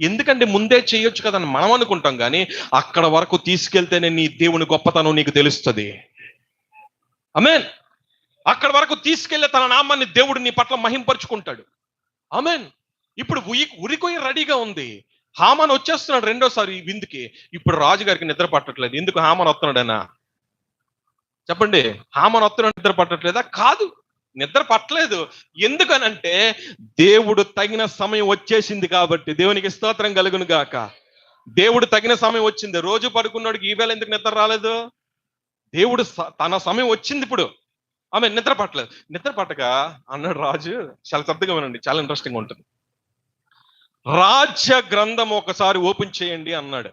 ఎందుకంటే ముందే చేయొచ్చు కదని మనం అనుకుంటాం, కానీ అక్కడ వరకు తీసుకెళ్తేనే నీ దేవుని గొప్పతనం నీకు తెలుస్తుంది. ఆమేన్. అక్కడ వరకు తీసుకెళ్లే తన నామాన్ని దేవుడు నీ పట్ల మహింపరుచుకుంటాడు. ఆమేన్. ఇప్పుడు ఉరికొయ్య రెడీగా ఉంది. హామాన్ వచ్చేస్తున్నాడు రెండోసారి విందుకి. ఇప్పుడు రాజుగారికి నిద్ర పట్టట్లేదు. ఎందుకు? హామాన్ వస్తున్నాడనా? చెప్పండి. హామాన్ వస్తున్నాడు, నిద్ర పట్టట్లేదా? కాదు, నిద్ర పట్టలేదు. ఎందుకనంటే దేవుడు తగిన సమయం వచ్చేసింది కాబట్టి. దేవునికి స్తోత్రం కలుగును గాక. దేవుడు తగిన సమయం వచ్చింది. రోజు పడుకున్నాడికి ఈవేళ ఎందుకు నిద్ర రాలేదు? దేవుడు తన సమయం వచ్చింది ఇప్పుడు. ఆమె నిద్ర పట్టలేదు. నిద్ర పట్టక అన్నాడు రాజు, చాలా శ్రద్ధగా వినండి, చాలా ఇంట్రెస్టింగ్ ఉంటుంది. రాజ్య గ్రంథం ఒకసారి ఓపెన్ చేయండి అన్నాడు.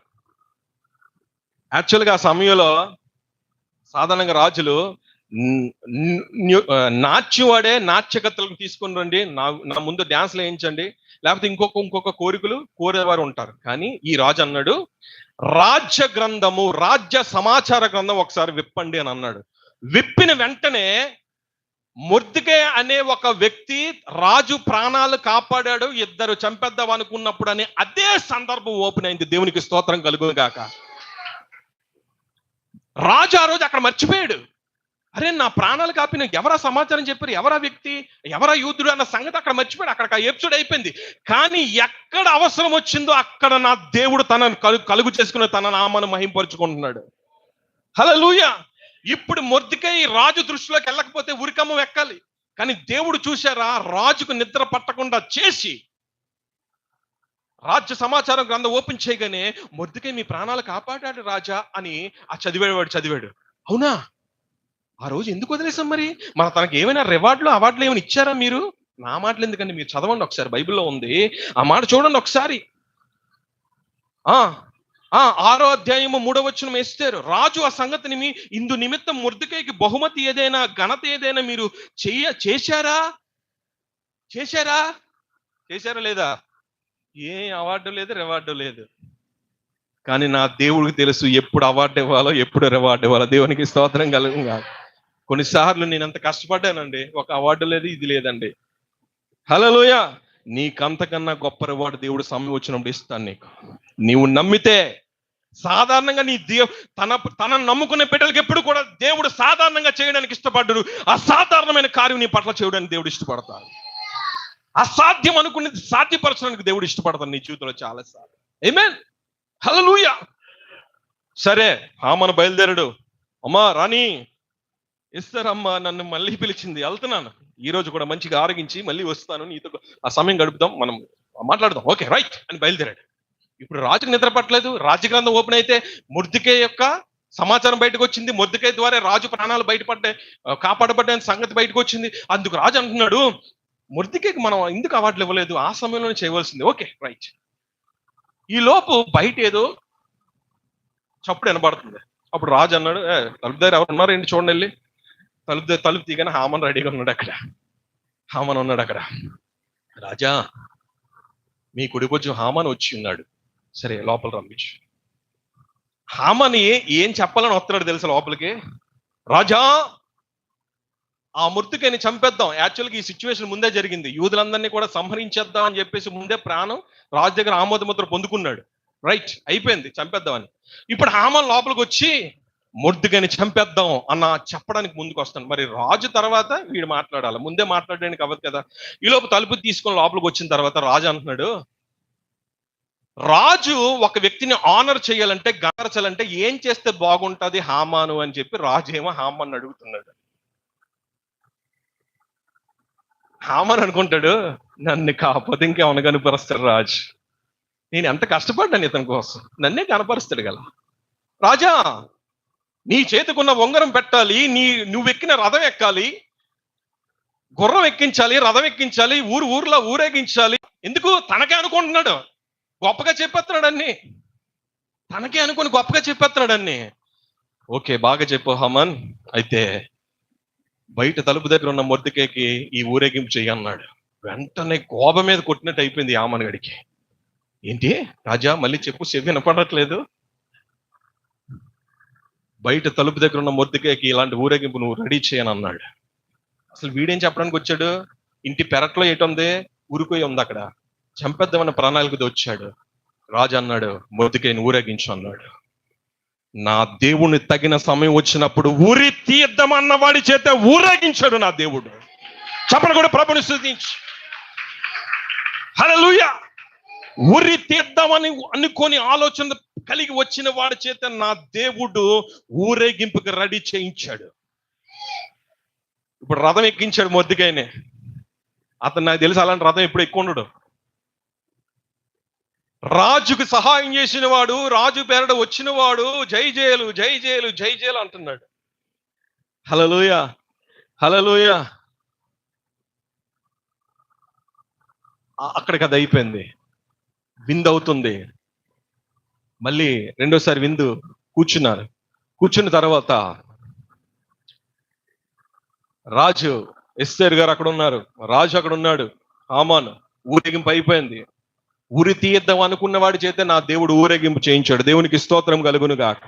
యాక్చువల్గా ఆ సమయంలో సాధారణంగా రాజులు నాట్యం వాడే నాట్యకత్తలకు తీసుకుని రండి, నా ముందు డ్యాన్స్లు వేయించండి, లేకపోతే ఇంకొక కోరికలు కోరేవారు ఉంటారు. కానీ ఈ రాజు అన్నాడు, రాజ్య గ్రంథము, రాజ్య సమాచార గ్రంథం ఒకసారి విప్పండి అని అన్నాడు. విప్పిన వెంటనే మొర్దెకై అనే ఒక వ్యక్తి రాజు ప్రాణాలు కాపాడాడు, ఇద్దరు చంపేద్దాం అనుకున్నప్పుడు అనే అదే సందర్భం ఓపెన్ అయింది. దేవునికి స్తోత్రం కలుగును గాక. రాజు ఆ రోజు అక్కడ మర్చిపోయాడు. అరే, నా ప్రాణాలు కాపిన ఎవరా సమాచారం చెప్పారు, ఎవరా వ్యక్తి, ఎవరా యూదుడు అన్న సంగతి అక్కడ మర్చిపోయాడు. అక్కడ ఎపిసోడ్ అయిపోయింది. కానీ ఎక్కడ అవసరం వచ్చిందో అక్కడ నా దేవుడు తన కలుగు చేసుకుని తన నామాన్ని మహింపరుచుకుంటున్నాడు. హల్లెలూయా. ఇప్పుడు మొర్దెకై రాజు దృష్టిలోకి వెళ్ళకపోతే ఉరికమ్మ ఎక్కాలి. కానీ దేవుడు చూశారా, రాజుకు నిద్ర పట్టకుండా చేసి రాజ్య సమాచారం గ్రంథం ఓపెన్ చేయగానే మొర్దెకై మీ ప్రాణాలు కాపాడాడు రాజా అని ఆ చదివాడు. అవునా, ఆ రోజు ఎందుకు వదిలేసాం? మరి తనకి ఏమైనా అవార్డులు ఏమైనా ఇచ్చారా మీరు? నా మాటలు ఎందుకండి, మీరు చదవండి ఒకసారి, బైబిల్లో ఉంది ఆ మాట, చూడండి ఒకసారి. 6వ అధ్యాయము 3వ వచనం ఎస్తేరు, రాజు ఆ సంగతిని ఇందు నిమిత్తం మొర్దెకైకి బహుమతి ఏదైనా, ఘనత ఏదైనా మీరు చేశారా లేదా? ఏ అవార్డు లేదు, రివార్డు లేదు. కానీ నా దేవుడికి తెలుసు ఎప్పుడు అవార్డు ఇవ్వాలో, ఎప్పుడు రివార్డు ఇవ్వాలో. దేవునికి స్తోత్రం కలుగును గాక. కొన్నిసార్లు నేను అంత కష్టపడ్డానండి, ఒక అవార్డు లేదు, ఇది లేదండి. హల్లెలూయా. నీకంతకన్నా గొప్ప రివార్డు దేవుడు సమయం వచ్చినప్పుడు ఇస్తాను నీకు. నీవు నమ్మితే. సాధారణంగా నీ తన నమ్ముకునే బిడ్డలకు ఎప్పుడు కూడా దేవుడు సాధారణంగా చేయడానికి ఇష్టపడ్డాడు. అసాధారణమైన కార్యం నీ పట్ల చేయడానికి దేవుడు ఇష్టపడతాడు. అసాధ్యం అనుకునేది సాధ్యపరచడానికి దేవుడు ఇష్టపడతాడు నీ జీవితంలో చాలాసార్లు. ఆమేన్. హల్లెలూయా. సరే, హామాను బయలుదేరాడు. అమ్మా రాణి ఇస్తారమ్మా, నన్ను మళ్ళీ పిలిచింది, వెళ్తున్నాను. ఈ రోజు కూడా మంచిగా ఆరగించి మళ్ళీ వస్తాను, నీతో ఆ సమయం గడుపుదాం, మనం మాట్లాడదాం, ఓకే రైట్ అని బయలుదేరాడు. ఇప్పుడు రాజుకు నిద్ర పట్టలేదు. రాజ్య గ్రంథం ఓపెన్ అయితే మొర్దెకై యొక్క సమాచారం బయటకు వచ్చింది. మొర్దెకై ద్వారా రాజు ప్రాణాలు కాపాడబడ్డాయని సంగతి బయటకు వచ్చింది. అందుకు రాజు అంటున్నాడు, మొర్దెకైకి మనం ఎందుకు అవార్డులు ఇవ్వలేదు, ఆ సమయంలోనే చేయవలసింది, ఓకే రైట్. ఈ లోపు బయట ఏదో చప్పుడు వినబడుతుంది. అప్పుడు రాజు అన్నాడు, తలుపు దగ్గర ఎవరు ఉన్నారు ఏంటి చూడండి వెళ్ళి. తలుపు తీగానే హామాను రెడీగా ఉన్నాడు అక్కడ. హామాను ఉన్నాడు అక్కడ. రాజా, మీ కుడికొచ్చి హామాను వచ్చి ఉన్నాడు. సరే, లోపల పంపించు. హామాను ఏం చెప్పాలని వస్తున్నాడు తెలుసా లోపలికి? రాజా, ఆ మొర్దెకైని చంపేద్దాం. యాక్చువల్గా ఈ సిచ్యువేషన్ ముందే జరిగింది. యూదులందరినీ కూడా సంహరించేద్దాం అని చెప్పేసి ముందే ప్రాణం రాజు దగ్గర ఆమోద ముద్ర పొందుకున్నాడు. రైట్, అయిపోయింది, చంపేద్దామని. ఇప్పుడు హామాను లోపలికి వచ్చి మొర్దెకైని చంపేద్దాం అన్న చెప్పడానికి ముందుకు వస్తాడు. మరి రాజు తర్వాత వీడు మాట్లాడాలి, ముందే మాట్లాడడానికి అవ్వదు కదా. ఈ లోపు తలుపు తీసుకొని లోపలికి వచ్చిన తర్వాత రాజు అంటున్నాడు, రాజు ఒక వ్యక్తిని ఆనర్ చేయాలంటే, గనపరచాలంటే ఏం చేస్తే బాగుంటది హామాను అని చెప్పి రాజు ఏమో హామాను అడుగుతున్నాడు. హామాను అనుకుంటాడు, నన్ను కాకపోతే ఇంకేమన్నా కనపరుస్తాడు రాజు. నేను ఎంత కష్టపడ్డాను ఇతని కోసం, నన్నే కనపరుస్తాడు కదా. రాజా, నీ చేతికున్న ఉంగరం పెట్టాలి, నువ్వు ఎక్కిన రథం ఎక్కాలి, గుర్రం ఎక్కించాలి, రథం ఎక్కించాలి, ఊర్లో ఊరేగించాలి. ఎందుకు? తనకే అనుకుంటున్నాడు, గొప్పగా చెప్పేస్తున్నాడు అన్ని. తనకే అనుకుని గొప్పగా చెప్పేస్తున్నాడు అన్ని. ఓకే, బాగా చెప్పు హామాన్. అయితే బయట తలుపు దగ్గర ఉన్న మొర్దెకైకి ఈ ఊరేగింపు చెయ్యి అన్నాడు. వెంటనే కోపం మీద కొట్టినట్టు అయిపోయింది హామాను గడికి. ఏంటి రాజా, మళ్ళీ చెప్పు, చెవి వినపడట్లేదు. బయట తలుపు దగ్గర ఉన్న మొర్దెకైకి ఇలాంటి ఊరేగింపు నువ్వు రెడీ చేయని అన్నాడు. అసలు వీడేం చెప్పడానికి వచ్చాడు? ఇంటి పెరట్లో ఏటుంది, ఉరికొయ్య ఉంది, అక్కడ చంపేద్దామన్న ప్రణాళికతో వచ్చాడు. రాజు అన్నాడు, మొర్దెకైని ఊరేగించు అన్నాడు. నా దేవుని తగిన సమయం వచ్చినప్పుడు ఉరి తీద్దామన్న వాడి చేత ఊరేగించాడు నా దేవుడు. చెప్పను కూడా ప్రభుని స్తుతించి. హల్లెలూయా. ఉరి తీద్దామని అనుకోని ఆలోచన కలిగి వచ్చిన వాడి చేత నా దేవుడు ఊరేగింపుకి రెడీ చేయించాడు. ఇప్పుడు రథం ఎక్కించాడు మొర్దెకైని. అతను నాకు తెలుసు అలాంటి రథం ఎప్పుడు ఎక్కువ ఉండడు. రాజుకు సహాయం చేసిన వాడు, రాజు పేరట వచ్చిన వాడు జై జయలు జై జయలు జై జయలు అంటున్నాడు. హల్లెలూయా హల్లెలూయా. అక్కడికి అది అయిపోయింది. విందు అవుతుంది. మళ్ళీ రెండోసారి విందు కూర్చున్నారు. కూర్చున్న తర్వాత రాజు, ఎస్తేరు గారు అక్కడ ఉన్నారు, రాజు అక్కడ ఉన్నాడు, హామాను. ఊరేగింపు అయిపోయింది. ఉరి తీద్దాం అనుకున్న వాడి చేత నా దేవుడు ఊరేగింపు చేయించాడు. దేవునికి స్తోత్రం కలుగును గాక.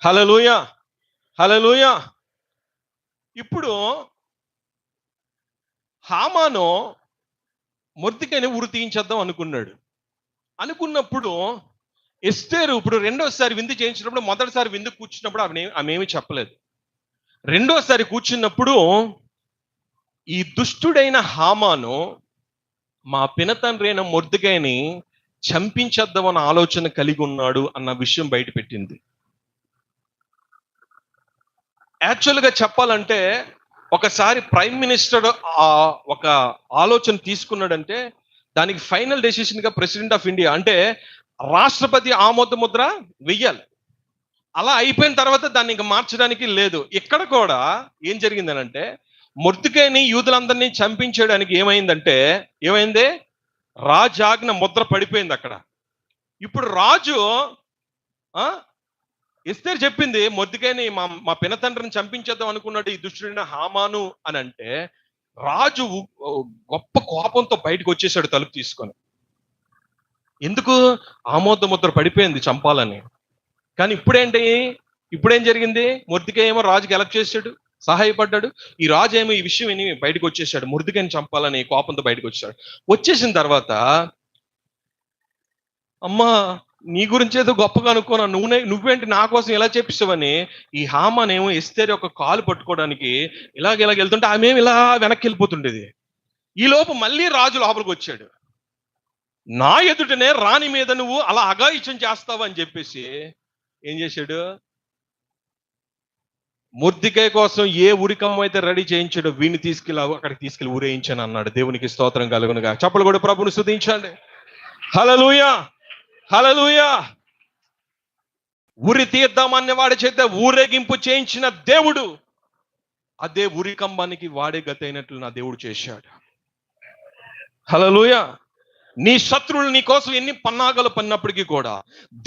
హల్లెలూయా హల్లెలూయా. ఇప్పుడు హామాను మొర్దెకైని ఉరి తీయించేద్దాం అనుకున్నప్పుడు ఎస్తేరు ఇప్పుడు రెండోసారి విందు చేయించినప్పుడు, మొదటిసారి విందు కూర్చున్నప్పుడు ఆమె ఏమి చెప్పలేదు. రెండోసారి కూర్చున్నప్పుడు ఈ దుష్టుడైన హామాను మా పినతండ్రి అయిన మొర్దెకైని చంపించేద్దామన్న ఆలోచన కలిగి ఉన్నాడు అన్న విషయం బయట పెట్టింది. యాక్చువల్గా చెప్పాలంటే ఒకసారి ప్రైమ్ మినిస్టర్ ఒక ఆలోచన తీసుకున్నాడంటే దానికి ఫైనల్ డెసిషన్ గా ప్రెసిడెంట్ ఆఫ్ ఇండియా అంటే రాష్ట్రపతి ఆమోద ముద్ర వెయ్యాలి. అలా అయిపోయిన తర్వాత దాన్ని ఇంకా మార్చడానికి లేదు. ఇక్కడ కూడా ఏం జరిగిందనంటే మొర్దెకైని యూదులందరినీ చంపించడానికి ఏమైంది రాజాజ్ఞ ముద్ర పడిపోయింది అక్కడ. ఇప్పుడు రాజు ఎస్తేరు చెప్పింది మొర్దెకైని మా పినతండ్రిని చంపించేద్దాం అనుకున్నాడు ఈ దుష్టుడైన హామాను అని అంటే, రాజు గొప్ప కోపంతో బయటకు వచ్చేసాడు తలుపు తీసుకొని. ఎందుకు? ఆమోద ముద్ర పడిపోయింది చంపాలని. కానీ ఇప్పుడేం జరిగింది? మొర్దెకై ఏమో రాజుకి ఎలక్ట్ చేశాడు, సహాయపడ్డాడు. ఈ రాజు ఏమో ఈ విషయం విని బయటకు వచ్చేసాడు, మొర్దెకైని చంపాలని కోపంతో బయటకు వచ్చాడు. వచ్చేసిన తర్వాత అమ్మా నీ గురించి ఏదో గొప్పగా అనుకోనా, నువ్వేంటి నా కోసం ఎలా చెప్పిస్తావని ఈ హామాన్ ఏమో ఎస్తేరు ఒక కాలు పట్టుకోవడానికి ఇలాగ వెళ్తుంటే ఆమె ఇలా వెనక్కి వెళ్ళిపోతుండేది. ఈ లోపు మళ్ళీ రాజు లోపలికి వచ్చాడు. నా ఎదుటనే రాణి మీద నువ్వు అలా అఘాయిత్యం చేస్తావు అని చెప్పేసి ఏం చేశాడు? మొర్దెకై కోసం ఏ ఉరికమ్మ అయితే రెడీ చేయించాడో వీడిని అక్కడికి తీసుకెళ్ళి ఊరేయించాను అన్నాడు. దేవునికి స్తోత్రం కలుగునుగా. చప్పలు కూడా ప్రభుని స్తుతించండి. హల్లెలూయా హల్లెలూయా. ఉరి తీద్దామన్న వాడి చేత ఊరేగింపు చేయించిన దేవుడు అదే ఉరికంబానికి వాడే గతి అయినట్లు నా దేవుడు చేశాడు. హల్లెలూయా. నీ శత్రువులు నీ కోసం ఎన్ని పన్నాగాలు పన్నప్పటికీ కూడా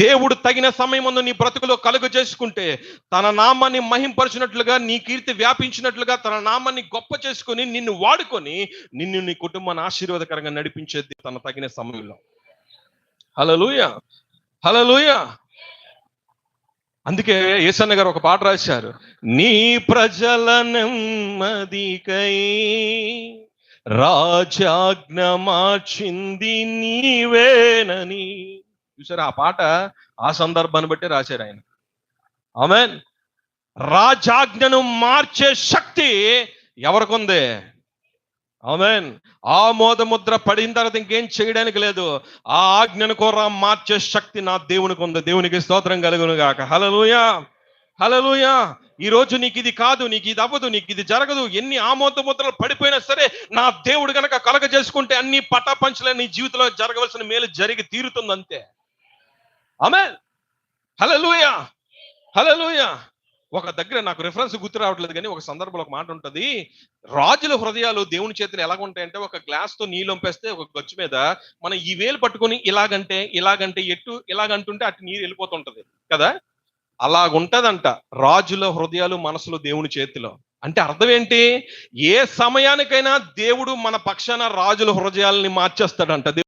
దేవుడు తగిన సమయమందు నీ బ్రతుకులో కలుగ చేసుకుంటే తన నామాన్ని మహింపరిచినట్లుగా, నీ కీర్తి వ్యాపించినట్లుగా, తన నామాన్ని గొప్ప చేసుకొని నిన్ను వాడుకొని నీ కుటుంబాన్ని ఆశీర్వాదకరంగా నడిపించేది తన తగిన సమయంలో. హల్లెలూయా హల్లెలూయా. అందుకే యేసన్న గారు ఒక పాట రాశారు, నీ ప్రజల నెమ్మదికై రాజాజ్ఞ మార్చింది నీవేనని. చూసారా ఆ పాట? ఆ సందర్భాన్ని బట్టి రాశారు ఆయన. ఆమేన్. రాజాజ్ఞను మార్చే శక్తి ఎవరికుంది? ఆమేన్. ఆమోద ముద్ర పడిన తర్వాత ఇంకేం చేయడానికి లేదు. ఆ ఆజ్ఞను కూడా మార్చే శక్తి నా దేవునికి ఉంది. దేవునికి స్తోత్రం కలుగును గాక. హల్లెలూయా హల్లెలూయా. ఈ రోజు నీకు ఇది కాదు, నీకు ఇది అవ్వదు, నీకు ఇది జరగదు, ఎన్ని ఆమోద ముద్రలు పడిపోయినా సరే నా దేవుడు గనక కలగ చేసుకుంటే అన్ని పటాపంచలే నీ జీవితంలో జరగవలసిన మేలు జరిగి తీరుతుంది అంతే. ఆమేన్. హల్లెలూయా హల్లెలూయా. ఒక దగ్గర నాకు రిఫరెన్స్ గుర్తు రావట్లేదు కానీ ఒక సందర్భంలో ఒక మాట ఉంటుంది, రాజుల హృదయాలు దేవుని చేతులు ఎలాగుంటాయంటే ఒక గ్లాస్ తో నీళ్ళు వంపేస్తే ఒక గచ్చు మీద మనం ఈ వేలు పట్టుకొని ఇలాగంటే ఇలాగంటుంటే అటు నీరు వెళ్ళిపోతుంటది కదా, అలాగుంటదంట రాజుల హృదయాలు మనసులు దేవుని చేతిలో. అంటే అర్థం ఏంటి? ఏ సమయానికైనా దేవుడు మన పక్షాన రాజుల హృదయాలని మార్చేస్తాడంట.